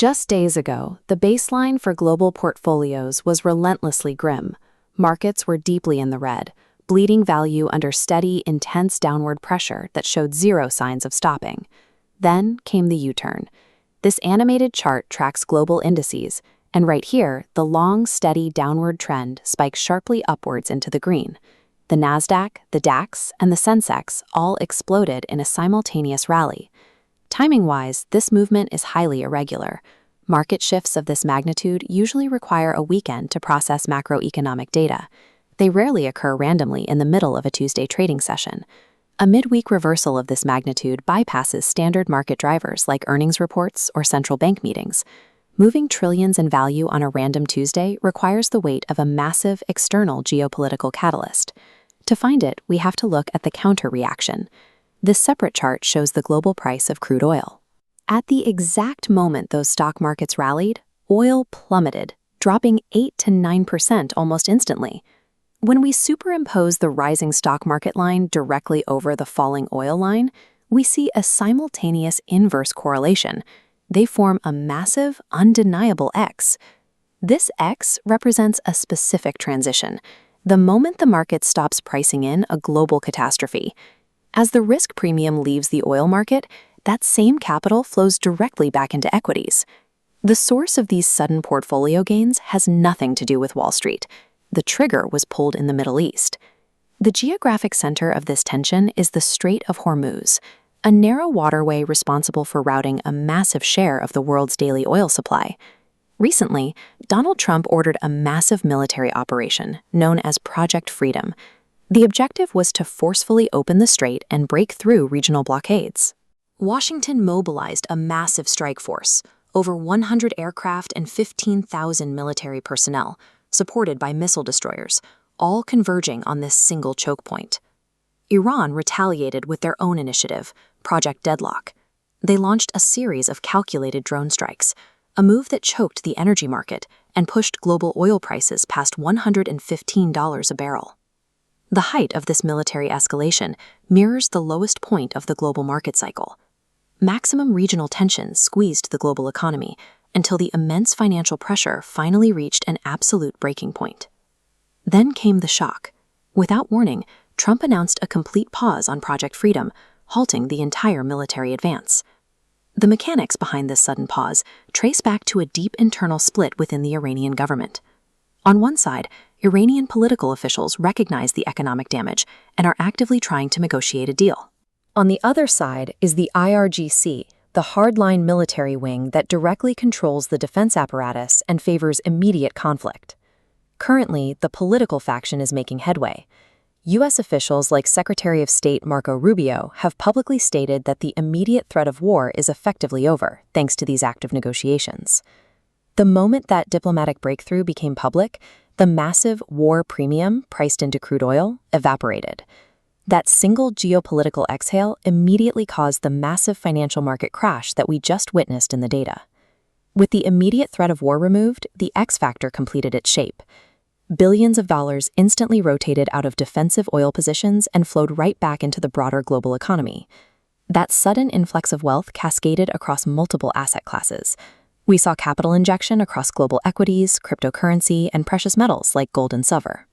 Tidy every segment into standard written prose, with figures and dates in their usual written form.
Just days ago, the baseline for global portfolios was relentlessly grim. Markets were deeply in the red, bleeding value under steady, intense downward pressure that showed zero signs of stopping. Then came the U-turn. This animated chart tracks global indices, and right here, the long, steady downward trend spikes sharply upwards into the green. The Nasdaq, the DAX, and the Sensex all exploded in a simultaneous rally. Timing-wise, this movement is highly irregular. Market shifts of this magnitude usually require a weekend to process macroeconomic data. They rarely occur randomly in the middle of a Tuesday trading session. A midweek reversal of this magnitude bypasses standard market drivers like earnings reports or central bank meetings. Moving trillions in value on a random Tuesday requires the weight of a massive external geopolitical catalyst. To find it, we have to look at the counter-reaction. This separate chart shows the global price of crude oil. At the exact moment those stock markets rallied, oil plummeted, dropping 8 to 9% almost instantly. When we superimpose the rising stock market line directly over the falling oil line, we see a simultaneous inverse correlation. They form a massive, undeniable X. This X represents a specific transition, the moment the market stops pricing in a global catastrophe. As the risk premium leaves the oil market, that same capital flows directly back into equities. The source of these sudden portfolio gains has nothing to do with Wall Street. The trigger was pulled in the Middle East. The geographic center of this tension is the Strait of Hormuz, a narrow waterway responsible for routing a massive share of the world's daily oil supply. Recently, Donald Trump ordered a massive military operation known as Project Freedom. The objective was to forcefully open the strait and break through regional blockades. Washington mobilized a massive strike force, over 100 aircraft and 15,000 military personnel, supported by missile destroyers, all converging on this single choke point. Iran retaliated with their own initiative, Project Deadlock. They launched a series of calculated drone strikes, a move that choked the energy market and pushed global oil prices past $115 a barrel. The height of this military escalation mirrors the lowest point of the global market cycle. Maximum regional tension squeezed the global economy until the immense financial pressure finally reached an absolute breaking point. Then came the shock. Without warning, Trump announced a complete pause on Project Freedom, halting the entire military advance. The mechanics behind this sudden pause trace back to a deep internal split within the Iranian government. On one side, Iranian political officials recognize the economic damage and are actively trying to negotiate a deal. On the other side is the IRGC, the hardline military wing that directly controls the defense apparatus and favors immediate conflict. Currently, the political faction is making headway. U.S. officials like Secretary of State Marco Rubio have publicly stated that the immediate threat of war is effectively over, thanks to these active negotiations. The moment that diplomatic breakthrough became public, the massive war premium priced into crude oil evaporated. That single geopolitical exhale immediately caused the massive financial market crash that we just witnessed in the data. With the immediate threat of war removed, the X factor completed its shape. Billions of dollars instantly rotated out of defensive oil positions and flowed right back into the broader global economy. That sudden influx of wealth cascaded across multiple asset classes. We saw capital injection across global equities, cryptocurrency, and precious metals like gold and silver.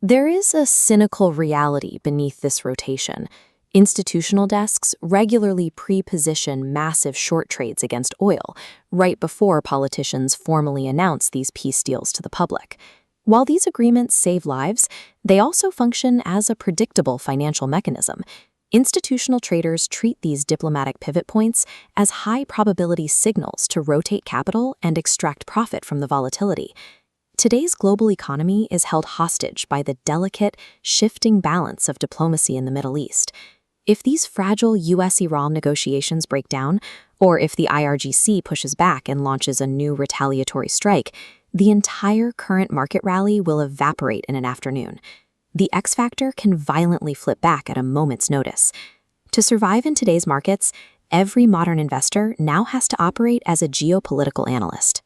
There is a cynical reality beneath this rotation. Institutional desks regularly pre-position massive short trades against oil right before politicians formally announce these peace deals to the public. While these agreements save lives, they also function as a predictable financial mechanism. Institutional traders treat these diplomatic pivot points as high-probability signals to rotate capital and extract profit from the volatility. Today's global economy is held hostage by the delicate, shifting balance of diplomacy in the Middle East. If these fragile U.S.-Iran negotiations break down, or if the IRGC pushes back and launches a new retaliatory strike, the entire current market rally will evaporate in an afternoon. The X factor can violently flip back at a moment's notice. To survive in today's markets, every modern investor now has to operate as a geopolitical analyst.